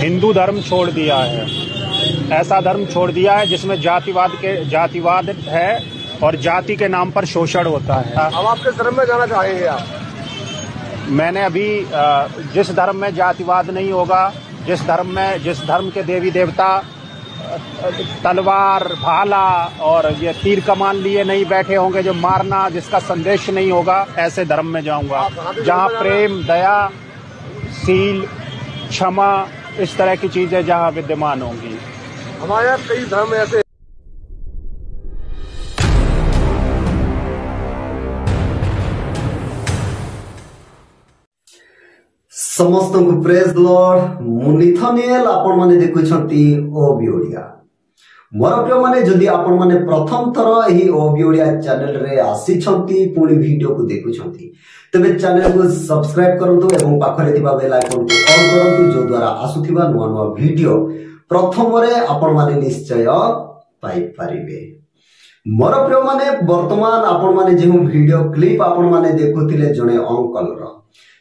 हिंदू धर्म छोड़ दिया है। ऐसा धर्म छोड़ दिया है जिसमें जातिवाद है और जाति के नाम पर शोषण होता है। अब आप किस धर्म में जाना चाहेंगे आप? मैंने अभी जिस धर्म में जातिवाद नहीं होगा, जिस धर्म के देवी देवता तलवार भाला और ये तीर कमान लिए नहीं बैठे होंगे, जो मारना जिसका संदेश नहीं होगा, ऐसे धर्म में जाऊंगा जहाँ प्रेम, दया, शील, क्षमा, इस तरह की चीजें जहाँ विद्यमान होंगी। हमारे यहाँ कई धर्म ऐसे समस्त को प्रेज लॉर्ड मुनिथनियल आपण माने देखुछंती ओबी ओडिया। मोर प्रिय माने जदि आपण माने प्रथम थर एही ओबी ओडिया चैनल रे आसीछंती पुणी वीडियो को देखुछंती तबे चैनल को सब्सक्राइब करंतु एवं पाखरे थिबा बेल आइकन को ऑन करंतु जो द्वारा आसुथिबा नुवा नुवा वीडियो प्रथम रे आपण माने निश्चय पाई परिबे। मोर प्रिय माने वर्तमान आपण माने जे वीडियो क्लिप आपण माने देखुथिले जने अंकल रो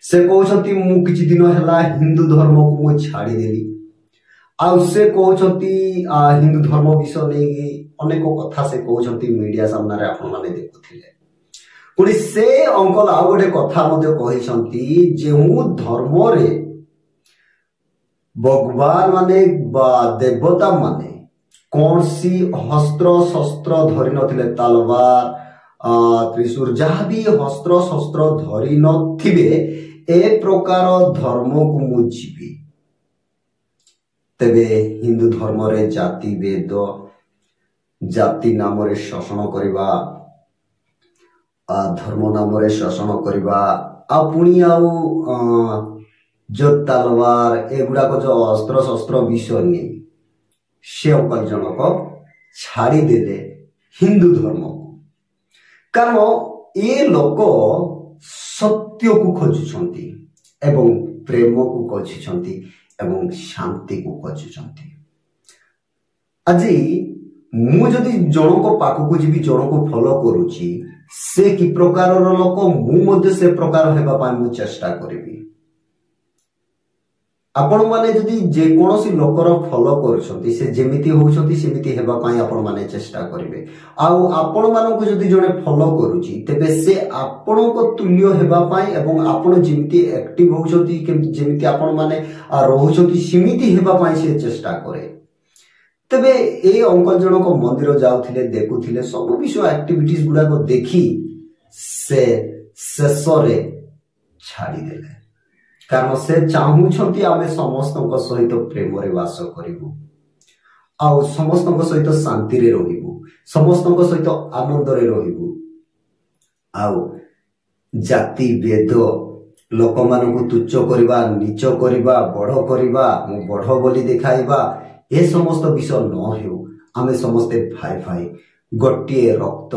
से कहते मु किछि दिन हला हिंदू धर्म को मु छाड़ी देली आ से कहते हिंदू धर्म विषय नहीं अनेक कथा से कहते मीडिया सामने रे आपण माने देखुथिले। पुणी से अंकल आ गोटे कथा मध्ये कहिसंती जेहु धर्म रे भगवान माने बा देवता माने कौन सी हस्त्र शस्त्र धरि नथिले, तलवार त्रिशूल जहाँ भी हस्त्र शस्त्र धरि नथिबे ए प्रकार धर्म को मु जीवी। तेबे हिंदू धर्म रे जाति वेद जाति नाम रे शोषण करिबा, धर्म नाम रे शोषण करिबा आ पुणी आउ जो तलवार एगुड़ा को जो अस्त्र शस्त्र विषय नहीं से अंकल जनक छाड़ी देले हिंदू धर्म को। कारण ये लोक सत्य को खोजुछंती एवं प्रेम को खोजुछंती एवं शांति को खोजुछंती। আজি मु जदि जनक पाखक जीवी जनक फॉलो करूची से कि प्रकार लोक मु मध्य से प्रकार हेबा पाई मु चेष्टा करिबी। आपण माने जदि जे कोनोसी लोकर फॉलो करूछंती से जेमिति होउछंती सेमिति हेबा पाई आपण माने चेष्टा करिवे। आउ आपण मानको जदि जने फॉलो करूची तेबे से आपण को तुल्य हेबा पाई एवं आपण जेमिति एक्टिव होउछंती जेमिति आपण माने रहुछंती सेमिति हेबा पाई से चेष्टा करे। तेबे ए अंकल जनक मंदिर जाउथिले देखुथिले सब विषय एक्टिविटीज गुडा को देखी से शेषरे छाड़ी देले। कारण से चाहूछंती आमे समस्त सहित प्रेम रे वास करिबु आउ समस्त सहित शांति रे रहिबु, समस्त सहित आनंद रे रहिबु आउ जाति वेद लोक मानकु तुच्छ करिबा, नीच करिबा, बड़ करिबा, मु बड़ बोली देखाइबा ए समस्त विषय न हेउ। आमे समस्ते भाई भाई गोटिए रक्त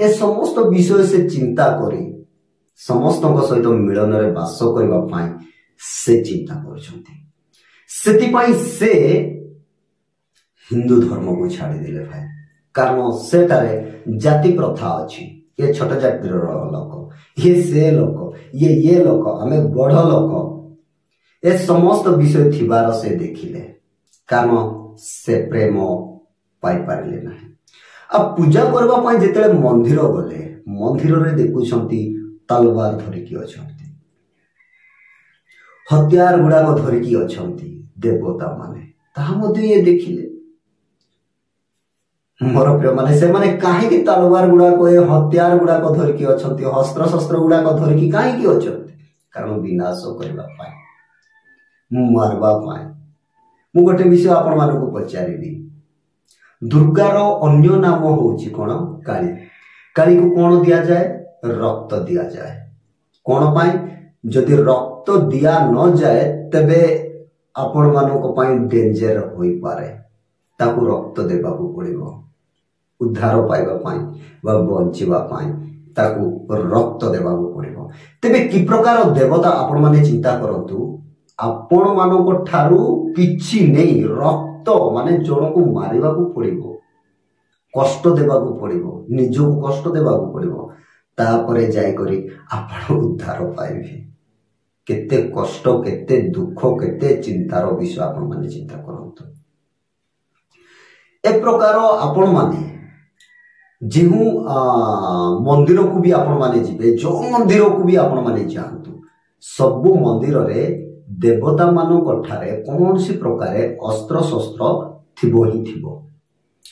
ए समस्त विषय से चिंता करी समस्त सहित मिलन रे वास करबा पाई से चिंता करछंती। सेति पाई से हिंदू धर्म को छाड़ी देले भाई। कारण सेटारे जाति प्रथा अछि, ये छोट जाति लोक, ये से लोक, ये लोक, हमें बड़ लोक ए समस्त विषय थिबार से देखिले। कारण से प्रेम पाई पारिले नाही। अब पूजा करबा पाई जेतेले मंदिर गले मंदिर रे देखुछंती तलवार धरिकी अछंती, हथियार गुड़ा को धरिकी अछंती देवता माने ताहा मध्ये ये देखिले। मोर प्रिय माने से माने काहे कि तलवार गुड़ा को ए हथियार गुड़ा को धरिकी अछंती, अस्त्र शस्त्र गुड़ा को धरिकी काहे कि अछंती? कारण विनाश करबा पाए, मारबा पाए। मु गोटे विषय आपण मानको पचारिबी। दुर्गार अन्य नाम होउची कोन? काली। काली को कोन दिया जाए? रक्त दिया जाए। कौन पाई? जदि रक्त दिया न जाए तबे आपण मानको पाई डेंजर होई पारे, ताकू रक्त देबाकू पड़िबो। उद्धार पाइबा पाई बा बंचिबा पाई ताकू रक्त देबाकू पड़िबो। तबे कि प्रकार देवता आपण माने चिंता करंतु, आपण मानको ठारू किछि नै रक्त माने जणको मारिबाकू पड़िबो, कष्ट देबाकू पड़िबो, निजको कष्ट देबाकू पड़िबो, तापरे जाय करी आपण उद्धार पाइबे। केते कष्ट केते दुख केते चिंतार विषय आपण माने चिंता करंतु ए प्रकार आपण माने जेहू मंदिर को भी आपण माने जिबे जो मंदिर को भी आपण माने जांतु सब मंदिर रे देवता मानक ठारे कौन सी प्रकार अस्त्र शस्त्र थिबो ही थिबो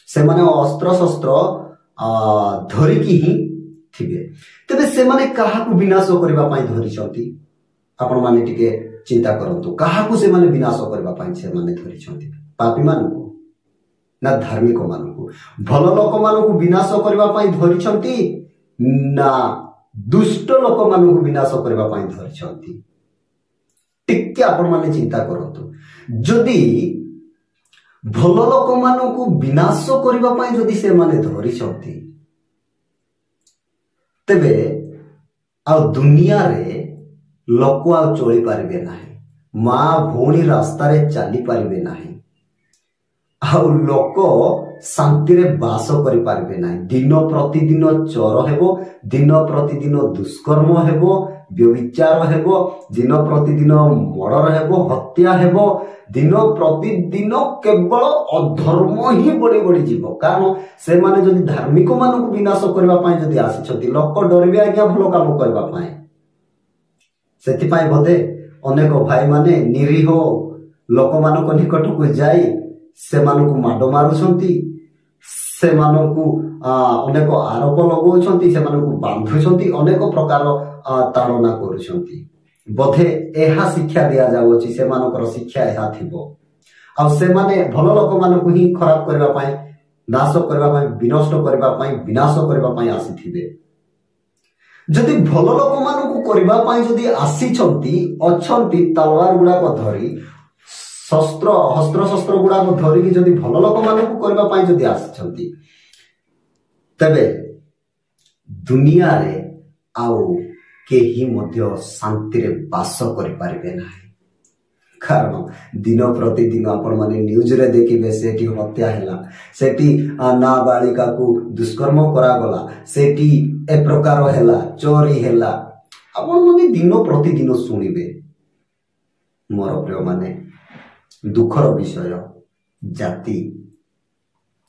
से माने अस्त्र शस्त्र धरिकी ही थिबे तबे से माने काहा को विनाश करबा पई धरिछंती आपण माने टिके चिंता करंतु काहा को से माने विनाश करबा पई से माने धरिछंती पापी मानकु ना धार्मिक मानकु भल लोक मानकु विनाश करबा पई धरिछंती ना दुष्ट लोक मानकु विनाश करबा पई धरिछंती टिके आपण माने चिंता करंतु जदि भल लोक मानकु विनाश करबा पई जदि से माने धरिछंती तेबे आ दुनिया रे लोक आ चली पारिबे नाही मां भौणी रास्ता रे चली पारिबे नाही आ लोक शांति रे बास करि पारिबे नाही दिन प्रतिदिन चोर हेबो दिन प्रतिदिन दुष्कर्म हेबो व्यभिचार हेबो दिन प्रतिदिन मर्डर हेबो हत्या हेबो दिन प्रतिदिन केवल अधर्म ही बड़ी बड़ी जीव कारण से माने जदि धार्मिक मानक विनाश करबा पई जदि आसीछथि लोक डरबे आज्ञा भलो काम करबा पई सेति पई बोधे अनेक भाई माने निरीह लोक मानक निकट को जाई से मानक माड मारुछंती से मानक अनेक आरोप लगौछंती से मानक बांधुछंती अनेक प्रकार ताड़ना करुछंती बोधे एहा शिक्षा दिया जाउछि से मानकर शिक्षा एहा थिबो आ से माने भलो लोक मानक ही खराब करबा पई नाश करबा पई विनष्ट करबा पई विनाश करबा पई आसीथिबे जदि भलो लोक मानक करबा पई जदि आसीछंती अछंती तलवार गुडा को धरी हस्त्र शस्त्र गुडा को धरी जदि भल लोक मानक करबा पई जदि आसीछंती तबे दुनिया रे आउ केही मध्य शांति रे बास करि पारिबे नाही कारण दिन प्रतिदिन आपण माने न्यूज रे देखिबे सेठी हत्या हैला सेठी नाबालिका को दुष्कर्म करा गला सेठी ए प्रकार हैला चोरी हैला आपण माने दिन प्रतिदिन सुनिबे मोर प्रिय माने दुखर विषय जाति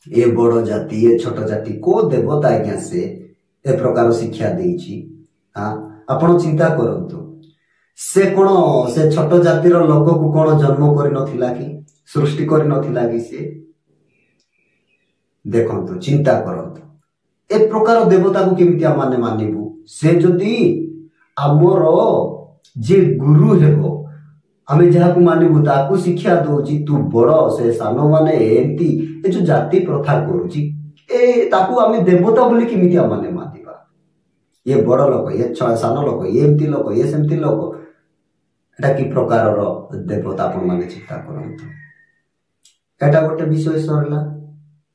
ए बड़ जाति ए छोट जाति को देवता आज्ञा से ए प्रकार शिक्षा देइछि आपण चिंता करंतु से कोन से छोट जातिर लोक को कोन जन्म करि नथिला कि सृष्टि करि नथिला कि से देखंतु चिंता करंतु ए प्रकार देवता को केमिति माने मानिबु से जदि हमर जे गुरु हेबो आमे जहा को मानिबु ताकू शिक्षा दोची तू बड़ से सानो माने एंती ए जो जाति प्रथा करूची ए ताकू आमे देवता बोली केमिति माने मानिबा ये बड़ लोक ये सानो लोक ये एंती लोक ये सेमती लोक एटा की प्रकार रो देवता आपण माने चिंता करंतु एटा गोटे विषय सरला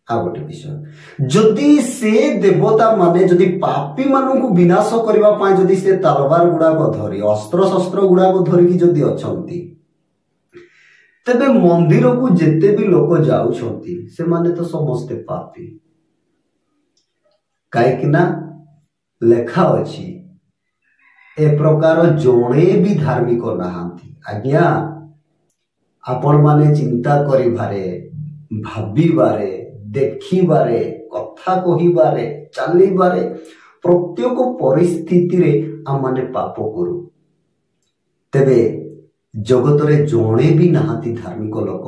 आ गोटे विषय जदि से देवता माने जदि पापी मानू को विनाश करबा पई जदि से तलवार गुडा को धरी अस्त्र शस्त्र गुडा को धरी की जदि अछंती तबे मंदिर को जेते भी लोक जाउछंती से माने तो समस्त पापी काहे कि ना लेखा अछि ए प्रकार जोणे भी धार्मिक नहांती आज्ञा आपण माने चिंता करिबारे भाबिबारे देखिबारे कथा कहिबारे चलिबारे प्रत्येक परिस्थिति रे हम माने पाप करू तेबे जगत रे जोणे भी नहांती धार्मिक लोक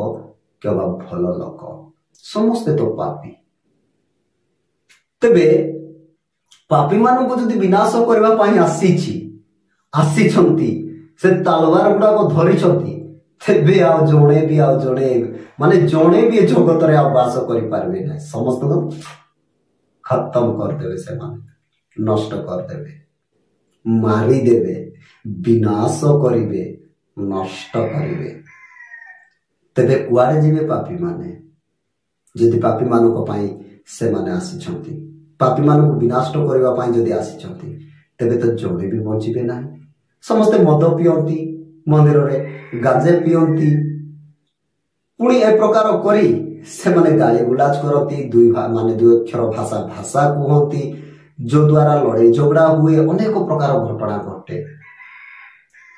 केवल भल लोक समस्त तो पापी तेबे पापी मानू को जदि विनाश करबा पई आसीछंती से तलवार गुडा को धरिछंती तेबे आ जोणे माने जोणे भी जगत रे वास करि पारबे नै समस्त को खत्म कर देबे से माने नष्ट कर देबे मारी देबे विनाश करिवे नष्ट करिवे तेबे कुआरे जिवे पापी माने जदि पापी मानू को पई से माने आसीछंती पापी मानू को विनाश करबा पई जदि आसीछंती तेबे तो जोड़े भी बचिबे ना समस्ते मद पियंती मंदिर रे गाजे पियंती पुणी ए प्रकार करी से माने गाली गुलाज करती दुई अक्षर भाषा कहती जो द्वारा लड़ाई झगड़ा हुए अनेक प्रकार घटना घटे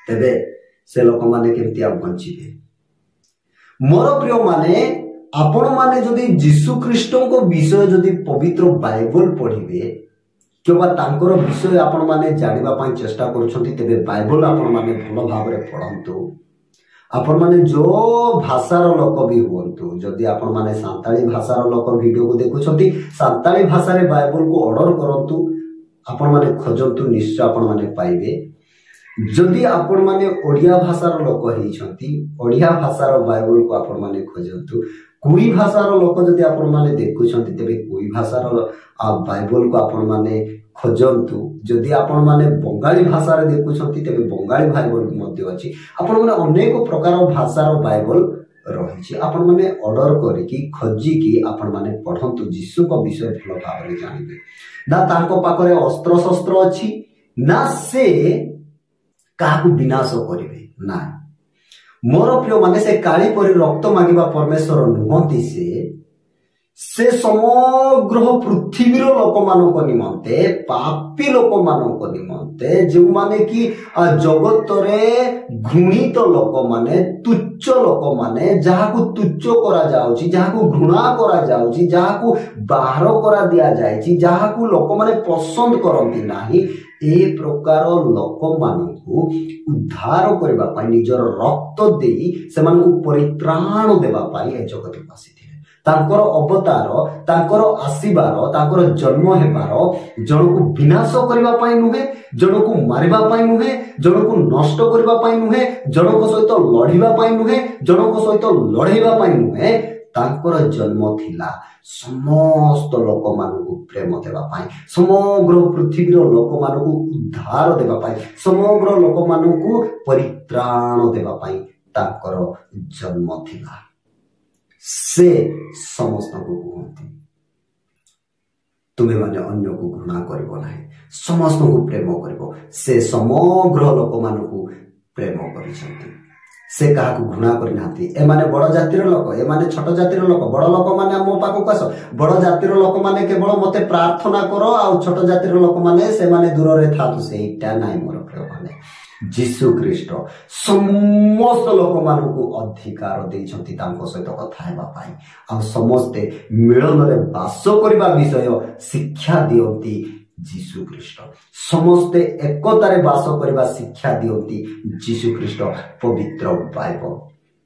तेबे से लोक माने केमती बंचिबे। मोर प्रिय माने आपण माने जदि जीशु ख्रीष्ट को विषय जदि पवित्र बाइबल पढ़िबे किबा तांकर विषय आपण माने जानिबा पई चेष्टा करूछंती तेबे बाइबल आपण माने भलो भाबरे पढंतु। आपण माने जो भाषार लोक भी हुअंतु जदि आपण माने सांताली भाषार लोक वीडियो को देखुछंती सांताली भाषा रे बाइबल को ऑर्डर करंतु आपण माने खोजंतु निश्चय आपण माने पाइबे। जदि आपण माने ओडिया भाषार लोक हेइछंती ओडिया भाषार बाइबल को आपण माने खोजंतु। कोई भाषार लोक जदि आपण माने देखुछंती तेबे कोई भाषार बाइबल को आपण माने खोजंतु। जदि आपण माने बंगाली भाषा रे देखुछंती तेबे बंगाली बाइबल मध्ये अछि। आपण माने अनेक प्रकार भाषार बाइबल रहिछि। आपण माने ऑर्डर करिकि खोजिकि आपण माने पढंतु जीशु को विषय भलो भाबरे जानिबे। ना तांको पाखरे अस्त्र शस्त्र अछि ना से काहू विनाश करिवे ना। मोर प्रिय माने से काली परि रक्त मागिबा परमेश्वर नुहंती से समग्र पृथ्वीर लोक मानक निमंते पापी लोक मानक निमंते जो माने कि जगत रे घृणित लोक माने तुच्छ लोक माने जहाकू तुच्छ करा जाउची जहाकू घृणा करा जाउची जहाकू बाहर करा दिया जायची जहाकू लोक माने पसंद करंती नाही ए प्रकार लोक मानकू उद्धार करबा पई निजर रक्त देई सेमानकू परित्राण देबा पई ए जगत आसीथिले। तांकर अवतार तांकर आसीबार तांकर जन्म हेबार जनकू विनाश करबा पई नुहे जनकू मारिबा पई नुहे जनकू नष्ट करबा पई नुहे जनक सहित लढिबा पई नुहे जनक सहित लढैबा पई नुहे तांकर जन्म थिला समस्त लोक मानकू प्रेम देबा पाई समग्र पृथ्वीर लोक मानकू उद्धार देबा पाई समग्र लोक मानकू परित्राण देबा पाई तांकर जन्म थिला। से समस्त को कहते तुम्हें माने अन्य को घृणा करिबो नाही समस्त को प्रेम करिबो से समग्र लोक मानकू प्रेम करिसंती। से कहा को घृणा करि नाथि ए माने बड़ जातिर लोक ए माने छोट जातिर लोक बड़ लोक माने मो पाखो कस बड़ जातिर लोक माने केवल मते प्रार्थना करो आ छोट जातिर लोक माने से माने दूर रे थातु सेटा नाही मोर प्रिय माने जीशु ख्रीष्ट समस्त लोक मानकू अधिकार देइछंती तांको सहित कथा हेबा पाई आ समस्ते मिलन रे वास करबा विषय शिक्षा दियंती जीशु ख्रीष्ट समस्ते एकतारे वास करबा शिक्षा दियंती जीशु ख्रीष्ट पवित्र बाइबल।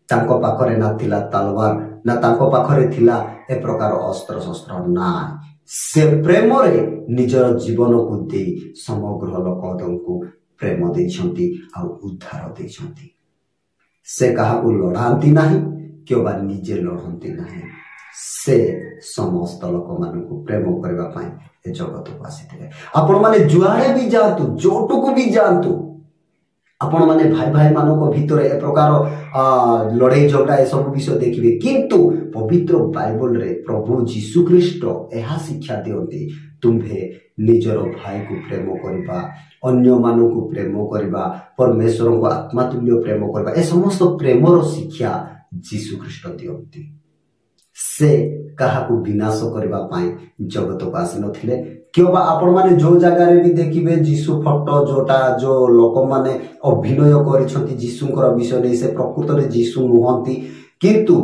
तांको पाखरे ना थिला तलवार ना तांको पाखरे थिला ए प्रकार अस्त्र शस्त्र ना से प्रेम रे निजर जीवन को दे समग्र लोकदंकू प्रेम देइछंती आ उद्धार देइछंती। से काहाकू लड़ांती नाही केबा निजे लड़ंती नाही से समस्त लोक मानकू प्रेम करबा पई ए जगत को आसीथिले। आपण माने जुआड़े भी जातु जोटुकू भी जानतु आपण माने भाई भाई मानक भितर ए प्रकार लड़ाई झगड़ा ए सब विषय देखिबे किंतु पवित्र बाइबल रे प्रभु जीशु ख्रीष्ट एहा शिक्षा दियंती तुम्हे निजर भाई को प्रेम करबा अन्य मानकू प्रेम करबा परमेश्वर को आत्मा तुल्य प्रेम करबा ए समस्त प्रेमर शिक्षा जीशु ख्रीष्ट दियंती। से काहाकू विनाश करबा पाई जगत को आसी नथिले क्योबा आपण माने जो जगह रे भी देखिबे जीशु फोटो जोटा जो लोक माने अभिनय करिसंती जीशुंकर विषय नै से प्रकृत रे जीशु नुहंती किंतु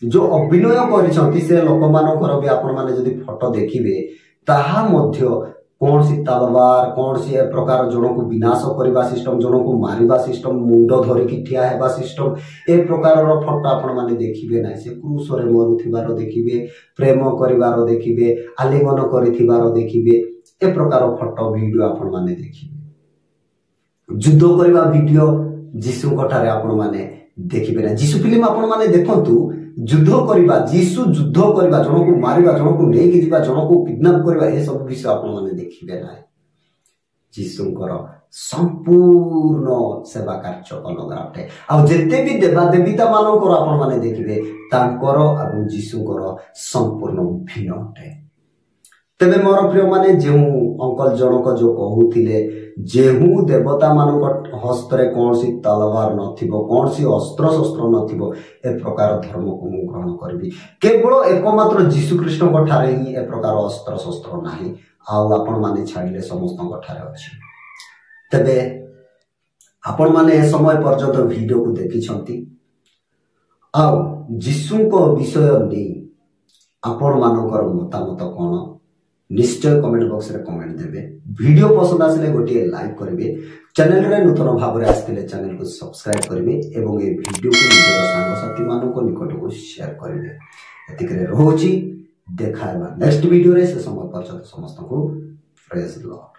जो अभिनय करिसंती से लोक मानकर भी आपण माने जदी फोटो देखिबे ताहा मध्य कौन सी तलवार कौन सी प्रकार जन को विनाश करबा सिस्टम जन को मारिबा सिस्टम मुंड धरिकी ठिया हेबा सिस्टम ए प्रकार रो फोटो आपण माने देखिबे नै से क्रूस रे मरुथिबार देखिबे प्रेम करिवार देखिबे आलिंगन करिथिबार देखिबे ए प्रकार फोटो वीडियो आपण माने देखिबे युद्ध करबा वीडियो जीशु कोठारे आपण माने देखिबे ना जीशु फिल्म आपण माने देखंतु युद्ध करबा जीशु युद्ध करबा जन को मारिबा जन को लेके जिबा जन को किडनैप करबा ए सब विषय आपण माने देखिबे ना जीशुंकर संपूर्ण सेवा कार्य अलग अटे आ जेते भी देवा देवता मानकर आपण माने देखिबे तांकर आ जीशुंकर संपूर्ण भिन्न अटे। तेबे मोर प्रिय माने जेहू अंकल जनक जो कहूथिले जेहू देवता मानक हस्तरे कौन सी तलवार नथिबो कौन सी अस्त्र शस्त्र नथिबो ए प्रकार धर्म को मु ग्रहण करबी केवल एकमात्र जीशु कृष्ण को ठारे ही ए प्रकार अस्त्र शस्त्र नाही आ आपण माने छाडिले समस्त को ठारे अछि। तेबे आपण माने ए समय पर्यंत वीडियो को देखिछंती आउ जीशुको विषय नै आपण मानकर मतामत कोन निश्चय कमेंट बॉक्स रे कमेंट देबे। वीडियो पसंद आसले गोटे लाइक करिवे, चैनल रे नूतन भाव रे आस्तिले चैनल को सब्सक्राइब करिवे एवं ए वीडियो को निजर संग साथी मानको को निकट को शेयर करिवे। एतिकरे रहउची देखायबा नेक्स्ट वीडियो रे से समय पर्यंत समस्त को प्रेज लॉर्ड।